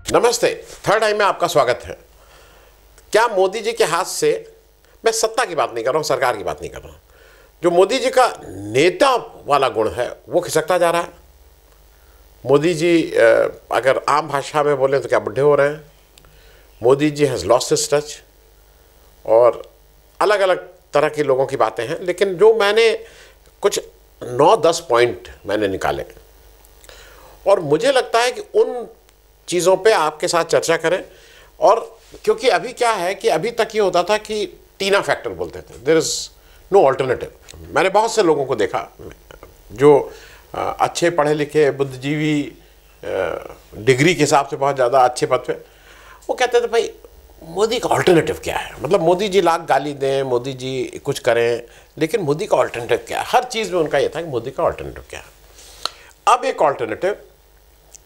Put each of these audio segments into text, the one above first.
नमस्ते, थर्ड आई में आपका स्वागत है। क्या मोदी जी के हाथ से, मैं सत्ता की बात नहीं कर रहा हूँ, सरकार की बात नहीं कर रहा हूँ, जो मोदी जी का नेता वाला गुण है वो खिसकता जा रहा है। मोदी जी अगर आम भाषा में बोलें तो क्या बुढ़े हो रहे हैं। Modi ji has lost his touch. और अलग अलग तरह के लोगों की बातें हैं, लेकिन जो मैंने कुछ 9-10 पॉइंट मैंने निकाले और मुझे लगता है कि उन चीज़ों पे आपके साथ चर्चा करें। और क्योंकि अभी क्या है कि अभी तक ये होता था कि टीना फैक्टर बोलते थे, देयर इज़ नो अल्टरनेटिव। मैंने बहुत से लोगों को देखा जो अच्छे पढ़े लिखे बुद्धिजीवी डिग्री के हिसाब से बहुत ज़्यादा अच्छे पद पे, वो कहते थे भाई मोदी का अल्टरनेटिव क्या है। मतलब मोदी जी लाख गाली दें, मोदी जी कुछ करें, लेकिन मोदी का अल्टरनेटिव क्या है। हर चीज़ में उनका ये था कि मोदी का अल्टरनेटिव क्या है। अब एक अल्टरनेटिव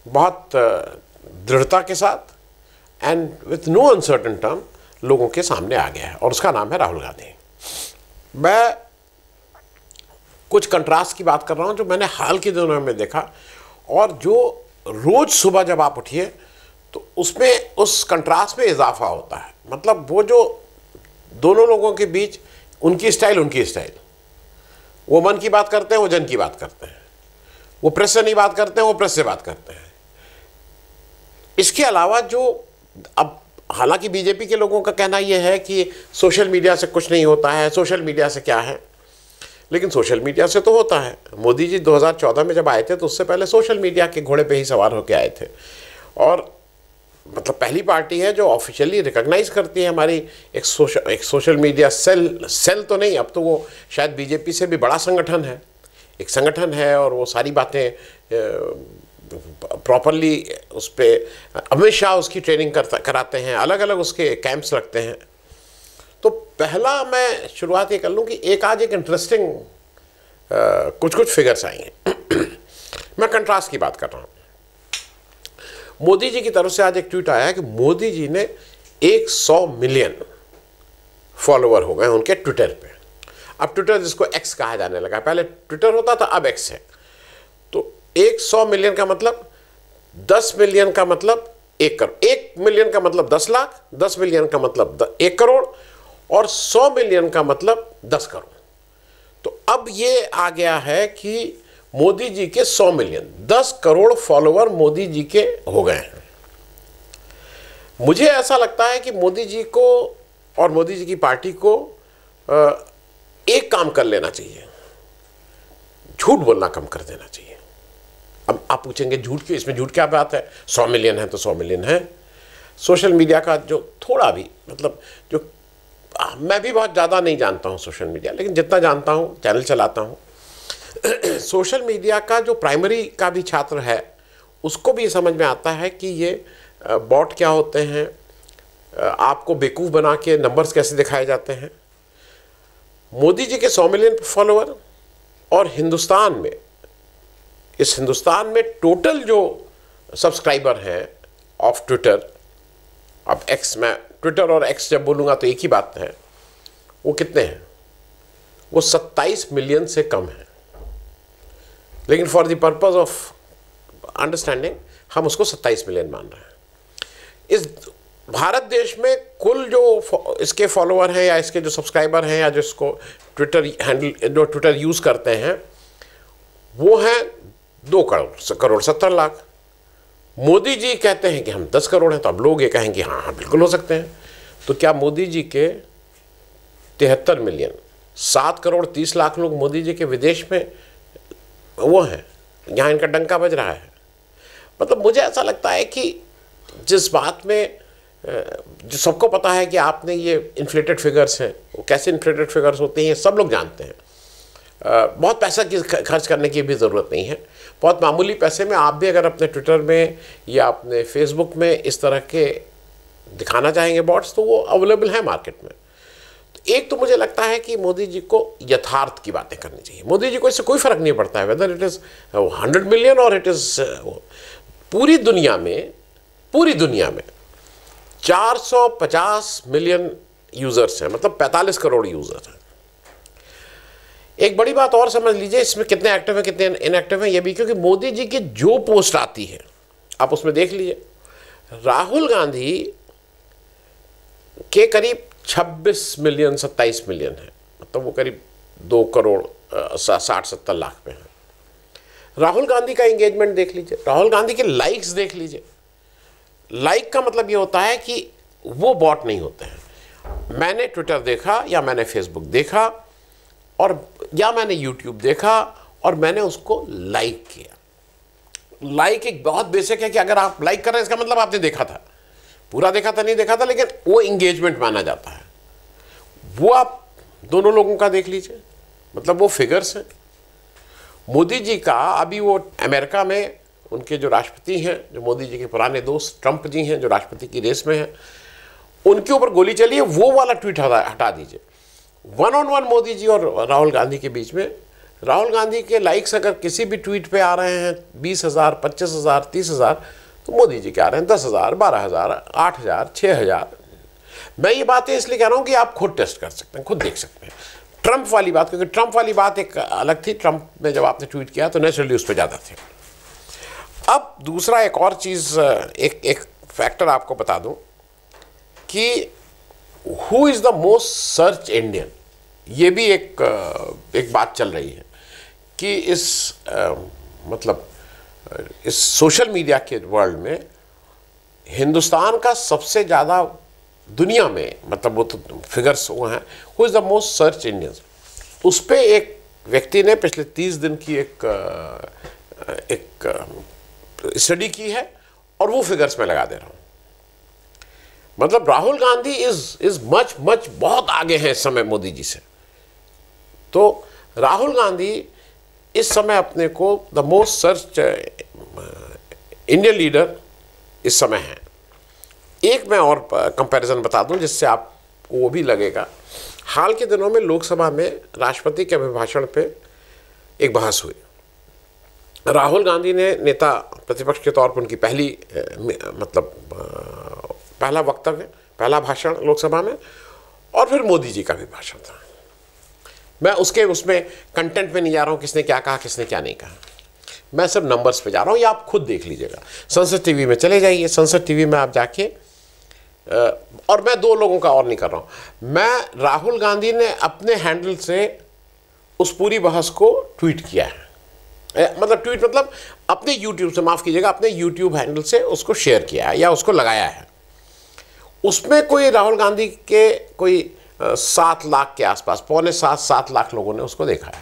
बहुत दृढ़ता के साथ and with no uncertain term लोगों के सामने आ गया है और उसका नाम है राहुल गांधी। मैं कुछ कंट्रास्ट की बात कर रहा हूं जो मैंने हाल के दिनों में देखा, और जो रोज सुबह जब आप उठिए तो उसमें उस कंट्रास्ट में इजाफा होता है। मतलब वो जो दोनों लोगों के बीच उनकी स्टाइल, वो मन की बात करते हैं, वो जन की बात करते हैं, वो प्रेस से नहीं बात करते हैं, वो प्रेस से बात करते हैं। इसके अलावा जो अब हालांकि बीजेपी के लोगों का कहना यह है कि सोशल मीडिया से कुछ नहीं होता है, सोशल मीडिया से क्या है, लेकिन सोशल मीडिया से तो होता है। मोदी जी 2014 में जब आए थे तो उससे पहले सोशल मीडिया के घोड़े पे ही सवार होकर आए थे, और मतलब पहली पार्टी है जो ऑफिशियली रिकॉग्नाइज करती है हमारी एक सोशल मीडिया सेल तो नहीं, अब तो वो शायद बीजेपी से भी बड़ा संगठन है, एक संगठन है, और वो सारी बातें प्रॉपरली उस पर अमित शाह उसकी ट्रेनिंग कराते हैं, अलग अलग उसके कैंप्स रखते हैं। तो पहला मैं शुरुआत ये कर लूँ कि आज एक इंटरेस्टिंग कुछ फिगर्स आई हैं। मैं कंट्रास्ट की बात कर रहा हूँ। मोदी जी की तरफ से आज एक ट्वीट आया है कि मोदी जी ने 100 मिलियन फॉलोअर हो गए उनके ट्विटर पे। अब ट्विटर जिसको एक्स कहा जाने लगा, पहले ट्विटर होता था, अब एक्स है। तो 100 मिलियन का मतलब 10 मिलियन का मतलब 1 करोड़, 1 मिलियन का मतलब 10 लाख, 10 मिलियन का मतलब 1 करोड़, और 100 मिलियन का मतलब 10 करोड़। तो अब ये आ गया है कि मोदी जी के 100 मिलियन, 10 करोड़ फॉलोअर मोदी जी के हो गए हैं। मुझे ऐसा लगता है कि मोदी जी को और मोदी जी की पार्टी को एक काम कर लेना चाहिए, झूठ बोलना कम कर देना चाहिए। अब आप पूछेंगे झूठ क्यों, इसमें झूठ क्या बात है, 100 मिलियन है तो 100 मिलियन है। सोशल मीडिया का जो थोड़ा भी मतलब जो मैं भी बहुत ज़्यादा नहीं जानता हूँ सोशल मीडिया, लेकिन जितना जानता हूँ, चैनल चलाता हूँ, सोशल मीडिया का जो प्राइमरी का भी छात्र है उसको भी समझ में आता है कि ये बॉट क्या होते हैं, आपको बेवकूफ़ बना के नंबर्स कैसे दिखाए जाते हैं। मोदी जी के 100 मिलियन फॉलोअर और हिंदुस्तान में, इस हिंदुस्तान में टोटल जो सब्सक्राइबर हैं ऑफ ट्विटर, अब एक्स, मैं ट्विटर और एक्स जब बोलूँगा तो एक ही बात है, वो कितने हैं, वो 27 मिलियन से कम है। लेकिन for the purpose of understanding हम उसको 27 मिलियन मान रहे हैं। इस भारत देश में कुल जो इसके फॉलोअर हैं या इसके जो सब्सक्राइबर हैं या जिसको ट्विटर हैंडल जो ट्विटर यूज़ करते हैं वो हैं 2 करोड़ 70 लाख। मोदी जी कहते हैं कि हम 10 करोड़ हैं, तो अब लोग ये कहेंगे हाँ हाँ बिल्कुल हो सकते हैं। तो क्या मोदी जी के 73 मिलियन, 7 करोड़ 30 लाख लोग मोदी जी के विदेश में वो हैं, यहाँ इनका डंका बज रहा है। मतलब मुझे ऐसा लगता है कि जिस बात में जो सबको पता है कि आपने ये इन्फ्लेटेड फिगर्स हैं, वो कैसे इन्फ्लेटेड फिगर्स होते हैं सब लोग जानते हैं। बहुत पैसा की खर्च करने की भी ज़रूरत नहीं है। बहुत मामूली पैसे में आप भी अगर अपने ट्विटर में या अपने फेसबुक में इस तरह के दिखाना चाहेंगे बॉट्स, तो वो अवेलेबल है मार्केट में। तो एक तो मुझे लगता है कि मोदी जी को यथार्थ की बातें करनी चाहिए। मोदी जी को इससे कोई फ़र्क नहीं पड़ता है वेदर इट इज़ 100 मिलियन और इट इज़ पूरी दुनिया में 450 मिलियन यूज़र्स हैं, मतलब 45 करोड़ यूज़र हैं। एक बड़ी बात और समझ लीजिए, इसमें कितने एक्टिव हैं कितने इनएक्टिव हैं ये भी, क्योंकि मोदी जी की जो पोस्ट आती है आप उसमें देख लीजिए, राहुल गांधी के करीब 26 मिलियन 27 मिलियन है, मतलब वो करीब 2 करोड़ 60-70 लाख में है। राहुल गांधी का एंगेजमेंट देख लीजिए, राहुल गांधी के लाइक्स देख लीजिए। लाइक का मतलब ये होता है कि वो बॉट नहीं होते हैं। मैंने ट्विटर देखा या मैंने फेसबुक देखा और या मैंने यूट्यूब देखा और मैंने उसको लाइक किया। लाइक एक बहुत बेसिक है कि अगर आप लाइक कर रहे हैं इसका मतलब आपने देखा था, पूरा देखा था नहीं देखा था, लेकिन वो इंगेजमेंट माना जाता है। वो आप दोनों लोगों का देख लीजिए, मतलब वो फिगर्स हैं। मोदी जी का अभी वो अमेरिका में उनके जो राष्ट्रपति हैं, जो मोदी जी के पुराने दोस्त ट्रंप जी हैं, जो राष्ट्रपति की रेस में हैं, उनके ऊपर गोली चली है, वो वाला ट्वीट हटा दीजिए। 1-on-1 मोदी जी और राहुल गांधी के बीच में, राहुल गांधी के लाइक्स अगर किसी भी ट्वीट पे आ रहे हैं 20,000, 25,000, 30,000, तो मोदी जी के आ रहे हैं 10,000, 12,000, 8,000, 6,000। मैं ये बातें इसलिए कह रहा हूँ कि आप खुद टेस्ट कर सकते हैं, खुद देख सकते हैं। ट्रंप वाली बात, क्योंकि ट्रंप वाली बात एक अलग थी, ट्रंप में जब आपने ट्वीट किया तो नेचुरली उस पर ज़्यादा थे। अब दूसरा एक और चीज़, एक फैक्टर आपको बता दूं कि who is the most search Indian, ये भी एक बात चल रही है कि मतलब इस सोशल मीडिया के वर्ल्ड में हिंदुस्तान का सबसे ज़्यादा दुनिया में, मतलब वो तो फिगर्स वो हैं, who is the most search Indians. उस पर एक व्यक्ति ने पिछले 30 दिन की एक स्टडी की है और वो फिगर्स में लगा दे रहा हूँ। मतलब राहुल गांधी इज मच बहुत आगे हैं इस समय मोदी जी से। तो राहुल गांधी इस समय अपने को the most search Indian leader इस समय है। एक मैं और कंपैरिजन बता दूं जिससे आपको वो भी लगेगा। हाल के दिनों में लोकसभा में राष्ट्रपति के अभिभाषण पे एक बहस हुई। राहुल गांधी ने नेता प्रतिपक्ष के तौर पर उनकी पहला वक्तव्य, पहला भाषण लोकसभा में, और फिर मोदी जी का भी भाषण था। मैं उसमें कंटेंट में नहीं जा रहा हूँ, किसने क्या कहा किसने क्या नहीं कहा, मैं सिर्फ नंबर्स पे जा रहा हूँ, ये आप खुद देख लीजिएगा। संसद टीवी में चले जाइए, संसद टीवी में आप जाके, और मैं 2 लोगों का और नहीं कर रहा हूँ, मैं राहुल गांधी ने अपने हैंडल से उस पूरी बहस को ट्वीट किया है। मतलब अपने यूट्यूब से, माफ़ कीजिएगा, अपने यूट्यूब हैंडल से उसको शेयर किया है या उसको लगाया है। उसमें कोई राहुल गांधी के कोई 7 लाख के आसपास, 6.25-7 लाख लोगों ने उसको देखा है।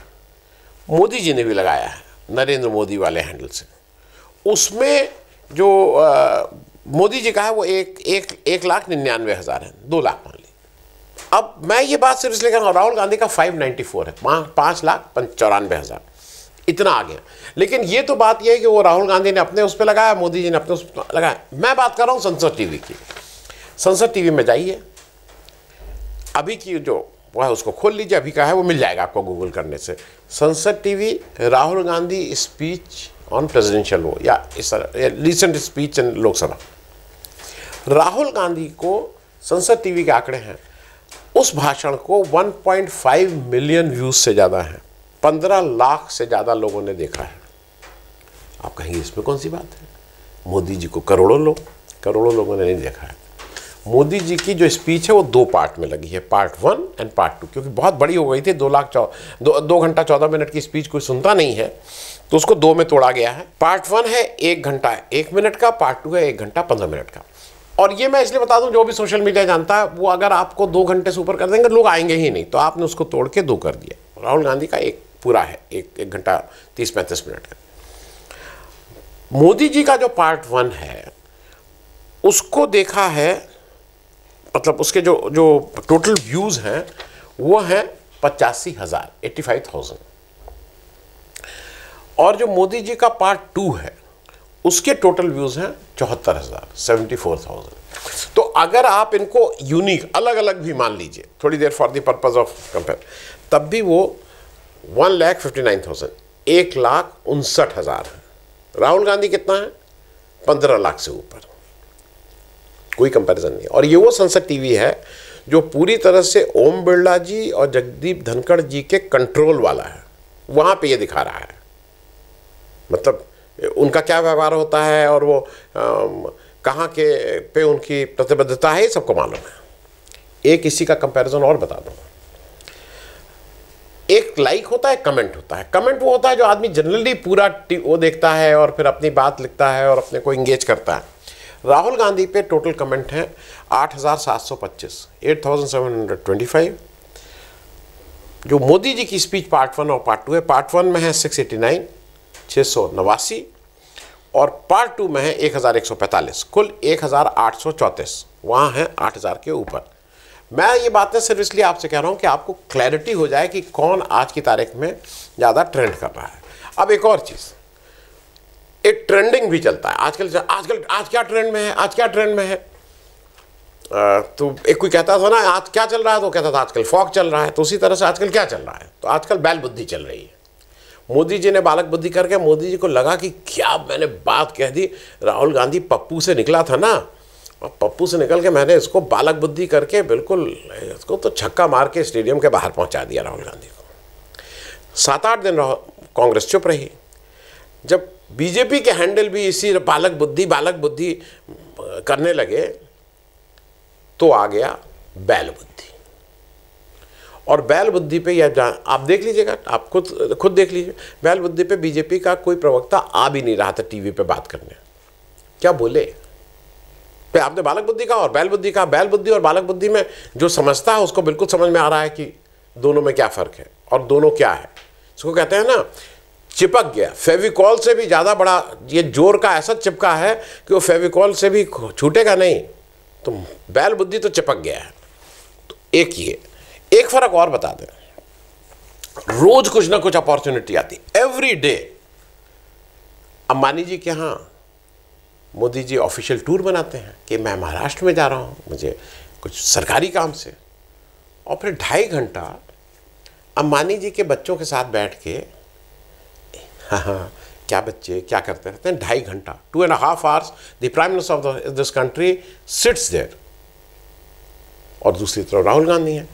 मोदी जी ने भी लगाया है नरेंद्र मोदी वाले हैंडल से। उसमें जो मोदी जी का है वो 1,99,000 है, 2 लाख मान ली। अब मैं ये बात सिर्फ इसलिए कह रहा हूँ, राहुल गांधी का 594 है, 5,94,000, इतना आ गया। लेकिन ये तो बात ये है कि वो राहुल गांधी ने अपने उस पर लगाया, मोदी जी ने अपने उस पर लगाया। मैं बात कर रहा हूँ संसद टीवी की। संसद टीवी में जाइए, अभी की जो वो है उसको खोल लीजिए, अभी का है वो मिल जाएगा आपको गूगल करने से। संसद TV, Rahul Gandhi speech on presidential वो, या इस recent speech in Lok Sabha. Rahul Gandhi को संसद टीवी के आंकड़े हैं, उस भाषण को 1.5 मिलियन व्यूज से ज़्यादा हैं, 15 लाख से ज़्यादा लोगों ने देखा है। आप कहेंगे इसमें कौन सी बात है, मोदी जी को करोड़ों लोगों ने नहीं देखा है। मोदी जी की जो स्पीच है वो 2 पार्ट में लगी है, पार्ट 1 एंड पार्ट 2, क्योंकि बहुत बड़ी हो गई थी। 2 घंटा 14 मिनट की स्पीच कोई सुनता नहीं है, तो उसको 2 में तोड़ा गया है। पार्ट 1 है 1 घंटा 1 मिनट का, पार्ट 2 है 1 घंटा 15 मिनट का। और ये मैं इसलिए बता दूं, जो भी सोशल मीडिया जानता है वो अगर आपको 2 घंटे से ऊपर कर देंगे लोग आएंगे ही नहीं, तो आपने उसको तोड़ के 2 कर दिया। राहुल गांधी का एक पूरा है 1 घंटा 30-35 मिनट का। मोदी जी का जो पार्ट 1 है उसको देखा है, मतलब उसके जो टोटल व्यूज़ हैं वो हैं 85,000, 85,000। और जो मोदी जी का पार्ट 2 है उसके टोटल व्यूज़ हैं 74,000, 74,000। तो अगर आप इनको यूनिक अलग अलग भी मान लीजिए थोड़ी there for the purpose of compare, तब भी वो 1,59,000, 1,59,000 है। राहुल गांधी कितना है, 15 लाख से ऊपर, कोई कंपैरिजन नहीं। और ये वो संसद टीवी है जो पूरी तरह से ओम बिरला जी और जगदीप धनखड़ जी के कंट्रोल वाला है, वहाँ पे ये दिखा रहा है। मतलब उनका क्या व्यवहार होता है और वो कहाँ के पे उनकी प्रतिबद्धता है, सबको मालूम है। एक इसी का कंपैरिजन और बता दूँ, एक लाइक होता है, कमेंट होता है। कमेंट वो होता है जो आदमी जनरली पूरा वो देखता है और फिर अपनी बात लिखता है और अपने को इंगेज करता है। राहुल गांधी पे टोटल कमेंट हैं 8,725, 8,725। जो मोदी जी की स्पीच पार्ट 1 और पार्ट 2 है, पार्ट 1 में है 689, 689, और पार्ट 2 में है 1,145, कुल 1,834। वहाँ है 8,000 के ऊपर। मैं ये बातें सिर्फ इसलिए आपसे कह रहा हूँ कि आपको क्लैरिटी हो जाए कि कौन आज की तारीख में ज़्यादा ट्रेंड कर रहा है। अब एक और चीज़, एक ट्रेंडिंग भी चलता है आजकल। आज क्या ट्रेंड में है, आज क्या ट्रेंड में है। तो एक कोई कहता था ना आज क्या चल रहा है, तो कहता था आजकल फॉग चल रहा है। तो उसी तरह से आजकल क्या चल रहा है, तो आजकल बैल बुद्धि चल रही है। मोदी जी ने बालक बुद्धि करके, मोदी जी को लगा कि क्या मैंने बात कह दी, राहुल गांधी पप्पू से निकला था ना, और पप्पू से निकल के मैंने इसको बालक बुद्धि करके बिल्कुल इसको तो छक्का मार के स्टेडियम के बाहर पहुंचा दिया राहुल गांधी को। 7-8 दिन कांग्रेस चुप रही। जब बीजेपी के हैंडल भी इसी बालक बुद्धि करने लगे तो आ गया बैल बुद्धि। और बैल बुद्धि पे यह आप देख लीजिएगा, आप खुद देख लीजिए, बैल बुद्धि पे बीजेपी का कोई प्रवक्ता आ भी नहीं रहा था टीवी पे बात करने। क्या बोले पे आपने बालक बुद्धि का और बैल बुद्धि का। बैल बुद्धि और बालक बुद्धि में जो समझता है उसको बिल्कुल समझ में आ रहा है कि दोनों में क्या फ़र्क है और दोनों क्या है। इसको कहते हैं ना चिपक गया। फेविकॉल से भी ज़्यादा बड़ा ये जोर का ऐसा चिपका है कि वो फेविकॉल से भी छूटेगा नहीं। तो बैल बुद्धि तो चिपक गया है। तो एक फ़र्क और बता दें, रोज़ कुछ ना कुछ अपॉर्चुनिटी आती, एवरी डे। अंबानी जी के यहाँ मोदी जी ऑफिशियल टूर बनाते हैं कि मैं महाराष्ट्र में जा रहा हूँ, मुझे कुछ सरकारी काम से, और फिर 2.5 घंटा अंबानी जी के बच्चों के साथ बैठ के, हाँ क्या बच्चे क्या करते रहते हैं, 2.5 घंटा 2.5 hours the prime minister of this country sits there. और दूसरी तरफ राहुल गांधी हैं।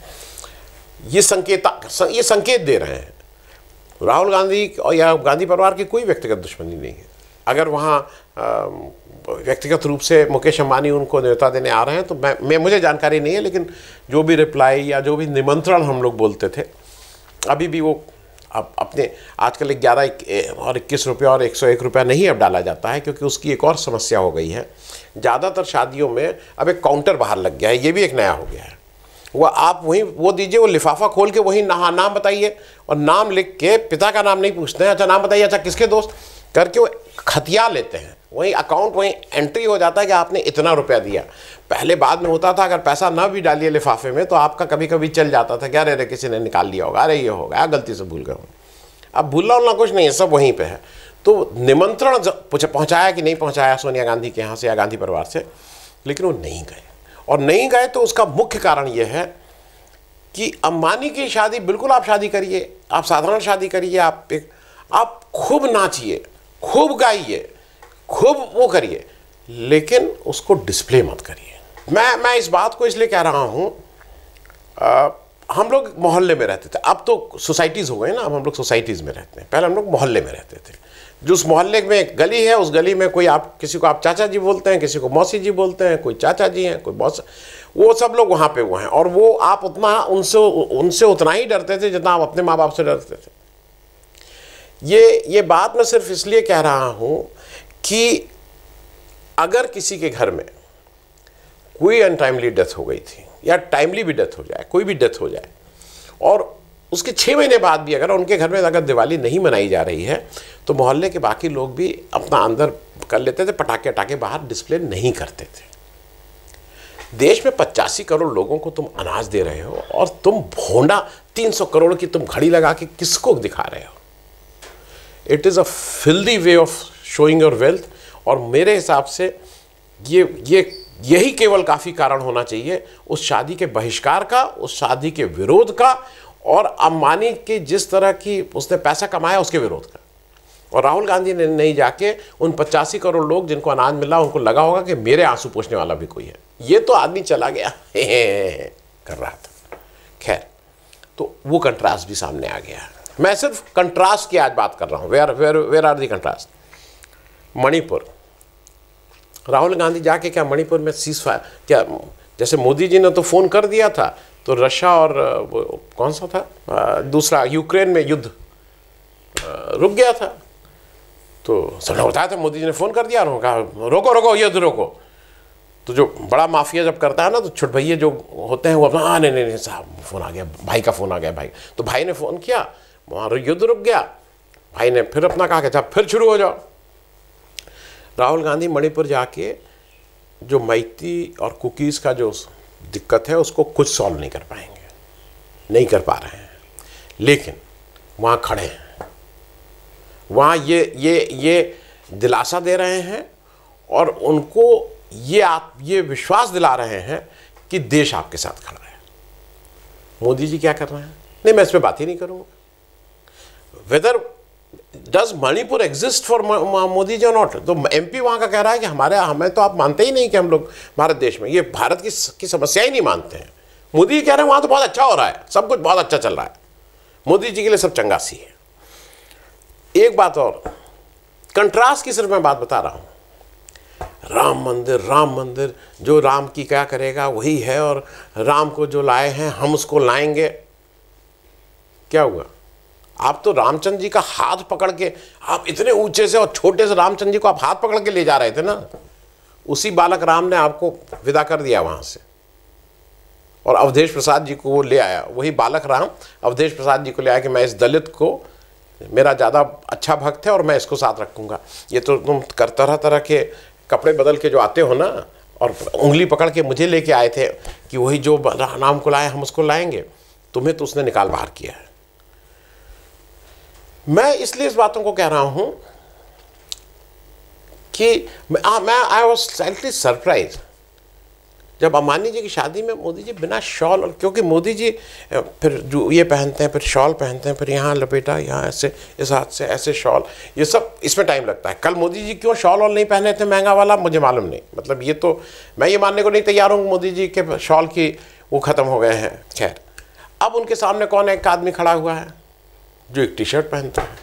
ये संकेत दे रहे हैं। राहुल गांधी और या गांधी परिवार की कोई व्यक्तिगत दुश्मनी नहीं है। अगर वहाँ व्यक्तिगत रूप से मुकेश अंबानी उनको न्योता देने आ रहे हैं तो मुझे जानकारी नहीं है, लेकिन जो भी रिप्लाई या जो भी निमंत्रण हम लोग बोलते थे, अभी भी वो अब अपने आजकल 11 और 21 रुपया और 101 रुपया नहीं अब डाला जाता है, क्योंकि उसकी एक और समस्या हो गई है। ज़्यादातर शादियों में अब एक काउंटर बाहर लग गया है, ये भी एक नया हो गया है। वह आप वहीं वो दीजिए, वो लिफाफा खोल के वहीं नाम बताइए, और नाम लिख के पिता का नाम नहीं पूछते हैं, अच्छा नाम बताइए, अच्छा किसके दोस्त करके वो खतिया लेते हैं। वहीं अकाउंट वहीं एंट्री हो जाता है कि आपने इतना रुपया दिया। पहले बाद में होता था अगर पैसा ना भी डालिए लिफाफे में तो आपका कभी कभी चल जाता था, क्या अरे किसी ने निकाल लिया होगा, अरे ये होगा गलती से भूल गए। अब भूलना उलना कुछ नहीं है, सब वहीं पे है। तो निमंत्रण पहुंचाया कि नहीं पहुंचाया सोनिया गांधी के यहाँ से या गांधी परिवार से, लेकिन वो नहीं गए। और नहीं गए तो उसका मुख्य कारण ये है कि अंबानी की शादी, बिल्कुल आप शादी करिए, आप साधारण शादी करिए, आप खूब नाचिए, खूब गाइए, खूब वो करिए, लेकिन उसको डिस्प्ले मत करिए। मैं इस बात को इसलिए कह रहा हूँ, हम लोग मोहल्ले में रहते थे, अब तो सोसाइटीज़ हो गए ना, अब हम लोग सोसाइटीज़ में रहते हैं। पहले हम लोग मोहल्ले में रहते थे। जो उस मोहल्ले में गली है, उस गली में कोई आप किसी को आप चाचा जी बोलते हैं, किसी को मौसी जी बोलते हैं, कोई चाचा जी हैं, कोई मौसा, वो सब लोग वहाँ पे वो हैं। और वो आप उतना उनसे उतना ही डरते थे जितना आप अपने माँ बाप से डरते थे। ये बात मैं सिर्फ इसलिए कह रहा हूँ कि अगर किसी के घर में कोई अनटाइमली डेथ हो गई थी, या टाइमली भी डेथ हो जाए, कोई भी डेथ हो जाए, और उसके 6 महीने बाद भी अगर उनके घर में अगर दिवाली नहीं मनाई जा रही है, तो मोहल्ले के बाकी लोग भी अपना अंदर कर लेते थे, पटाखे अटाखे बाहर डिस्प्ले नहीं करते थे। देश में 85 करोड़ लोगों को तुम अनाज दे रहे हो, और तुम भोंडा 300 करोड़ की तुम घड़ी लगा के किसको दिखा रहे हो? It is a filthy way of showing your wealth. और मेरे हिसाब से यही केवल काफ़ी कारण होना चाहिए उस शादी के बहिष्कार का, उस शादी के विरोध का, और अंबानी के जिस तरह की उसने पैसा कमाया उसके विरोध का। और राहुल गांधी ने नहीं जाके उन 85 करोड़ लोग जिनको अनाज मिला, उनको लगा होगा कि मेरे आंसू पोंछने वाला भी कोई है। ये तो आदमी चला गया कर रहा था। खैर, तो वो कंट्रास्ट भी सामने आ गया। मैं सिर्फ कंट्रास्ट की आज बात कर रहा हूँ। Where are the contrast? Manipur, Rahul Gandhi जाके क्या मणिपुर में सीज फायर, क्या जैसे मोदी जी ने तो फ़ोन कर दिया था तो रशिया और कौन सा था दूसरा यूक्रेन में युद्ध रुक गया था। तो सबने बताया था मोदी जी ने फ़ोन कर दिया और कहा रोको रोको युद्ध रोको। तो जो बड़ा माफिया जब करता है ना तो छोटे भैया जो होते हैं वो अपना हाँ नहीं साहब फ़ोन आ गया, भाई का फ़ोन आ गया भाई। तो भाई ने फ़ोन किया, वहाँ युद्ध रुक गया। भाई ने फिर अपना कहा कि अच्छा फिर शुरू हो जाओ। राहुल गांधी मणिपुर जाके जो मैती और कुकीज़ का जो दिक्कत है उसको कुछ सॉल्व नहीं कर पाएंगे, नहीं कर पा रहे हैं, लेकिन वहाँ खड़े हैं, वहाँ ये दिलासा दे रहे हैं और उनको ये विश्वास दिला रहे हैं कि देश आपके साथ खड़ा है। मोदी जी क्या कर रहे हैं? नहीं, मैं इस पर बात ही नहीं करूँगा। Whether does Manipur exist for Modi ji और नॉट, तो एमपी वहाँ का कह रहा है कि हमें तो आप मानते ही नहीं कि हम लोग भारत देश में, ये भारत की समस्या ही नहीं मानते हैं। मोदी जी कह रहे हैं वहाँ तो बहुत अच्छा हो रहा है, सब कुछ बहुत अच्छा चल रहा है, मोदी जी के लिए सब चंगासी है। एक बात और, कंट्रास्ट की सिर्फ मैं बात बता रहा हूँ। राम मंदिर जो राम की क्या करेगा वही है, और राम को जो लाए हैं हम उसको लाएंगे। क्या हुआ? आप तो रामचंद्र जी का हाथ पकड़ के, आप इतने ऊंचे से और छोटे से रामचंद्र जी को आप हाथ पकड़ के ले जा रहे थे ना, उसी बालक राम ने आपको विदा कर दिया वहाँ से और अवधेश प्रसाद जी को वो ले आया। वही बालक राम अवधेश प्रसाद जी को ले आया कि मैं इस दलित को, मेरा ज़्यादा अच्छा भक्त है और मैं इसको साथ रखूँगा। ये तो तुम तरह तरह के कपड़े बदल के जो आते हो ना और उंगली पकड़ के मुझे लेके आए थे कि वही जो राम को लाए हम उसको लाएंगे, तुम्हें तो उसने निकाल बाहर किया है। मैं इसलिए इस बातों को कह रहा हूं कि मैं आई वॉज स्लाइटली सरप्राइज जब अंबानी जी की शादी में मोदी जी बिना शॉल, और क्योंकि मोदी जी फिर जो ये पहनते हैं, फिर शॉल पहनते हैं, फिर यहाँ लपेटा, यहाँ ऐसे, इस हाथ से ऐसे शॉल, ये सब इसमें टाइम लगता है। कल मोदी जी क्यों शॉल और नहीं पहने थे महंगा वाला, मुझे मालूम नहीं। मतलब ये तो मैं ये मानने को नहीं तैयार हूँ मोदी जी के शॉल की वो ख़त्म हो गए हैं। खैर, अब उनके सामने कौन एक आदमी खड़ा हुआ है जो एक टी शर्ट पहनता है।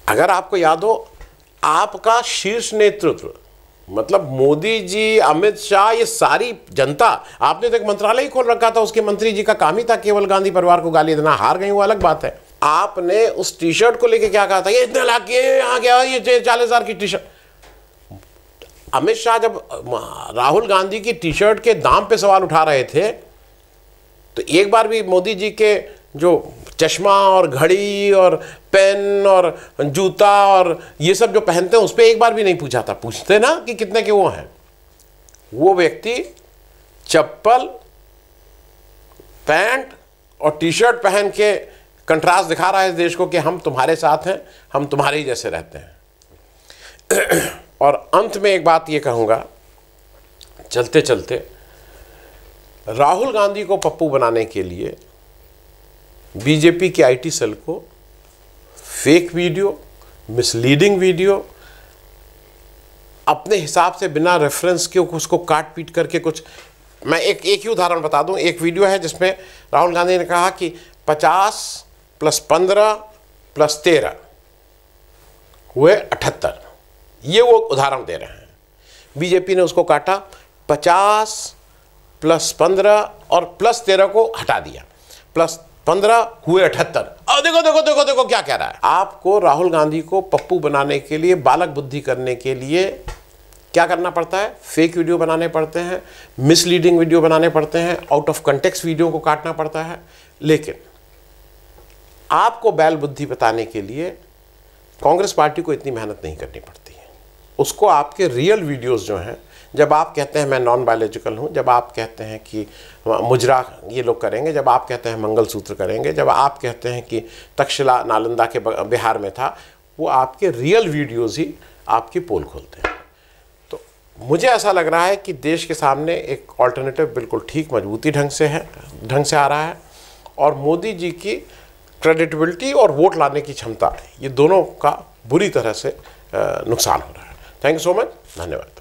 अगर आपको याद हो, आपका शीर्ष नेतृत्व मतलब मोदी जी, अमित शाह, ये सारी जनता, आपने तो एक मंत्रालय ही खोल रखा था, उसके मंत्री जी का काम ही था केवल गांधी परिवार को गाली देना। हार गई वो अलग बात है। आपने उस टी शर्ट को लेके क्या कहा था, ये इतने लाख के यहाँ क्या, ये 40,000 की टी शर्ट। अमित शाह जब राहुल गांधी की टी शर्ट के दाम पे सवाल उठा रहे थे तो एक बार भी मोदी जी के जो चश्मा और घड़ी और पेन और जूता और ये सब जो पहनते हैं उस पर एक बार भी नहीं पूछा था। पूछते ना कि कितने के वो हैं। वो व्यक्ति चप्पल, पैंट और टी शर्ट पहन के कंट्रास्ट दिखा रहा है इस देश को कि हम तुम्हारे साथ हैं, हम तुम्हारे ही जैसे रहते हैं। और अंत में एक बात ये कहूँगा, चलते चलते, राहुल गांधी को पप्पू बनाने के लिए बीजेपी की आईटी सेल को फेक वीडियो, मिसलीडिंग वीडियो, अपने हिसाब से बिना रेफरेंस के उसको काट पीट करके कुछ, मैं एक ही उदाहरण बता दूं। एक वीडियो है जिसमें राहुल गांधी ने कहा कि 50 + 15 + 13 हुए 78, ये वो उदाहरण दे रहे हैं। बीजेपी ने उसको काटा, 50 + 15 और +13 को हटा दिया, +15 हुए 78। और देखो देखो देखो देखो क्या कह रहा है। आपको राहुल गांधी को पप्पू बनाने के लिए, बालक बुद्धि करने के लिए क्या करना पड़ता है? फेक वीडियो बनाने पड़ते हैं, मिसलीडिंग वीडियो बनाने पड़ते हैं, आउट ऑफ कंटेक्स्ट वीडियो को काटना पड़ता है। लेकिन आपको बैल बुद्धि बताने के लिए कांग्रेस पार्टी को इतनी मेहनत नहीं करनी पड़ती है। उसको आपके रियल वीडियोस जो हैं, जब आप कहते हैं मैं नॉन बायोलॉजिकल हूँ, जब आप कहते हैं कि मुजरा ये लोग करेंगे, जब आप कहते हैं मंगलसूत्र करेंगे, जब आप कहते हैं कि तक्षशिला नालंदा के बिहार में था, वो आपके रियल वीडियोस ही आपकी पोल खोलते हैं। तो मुझे ऐसा लग रहा है कि देश के सामने एक ऑल्टरनेटिव बिल्कुल ठीक मजबूती ढंग से आ रहा है, और मोदी जी की क्रेडिटेबिलिटी और वोट लाने की क्षमता, ये दोनों का बुरी तरह से नुकसान हो रहा है। थैंक यू सो मच, धन्यवाद।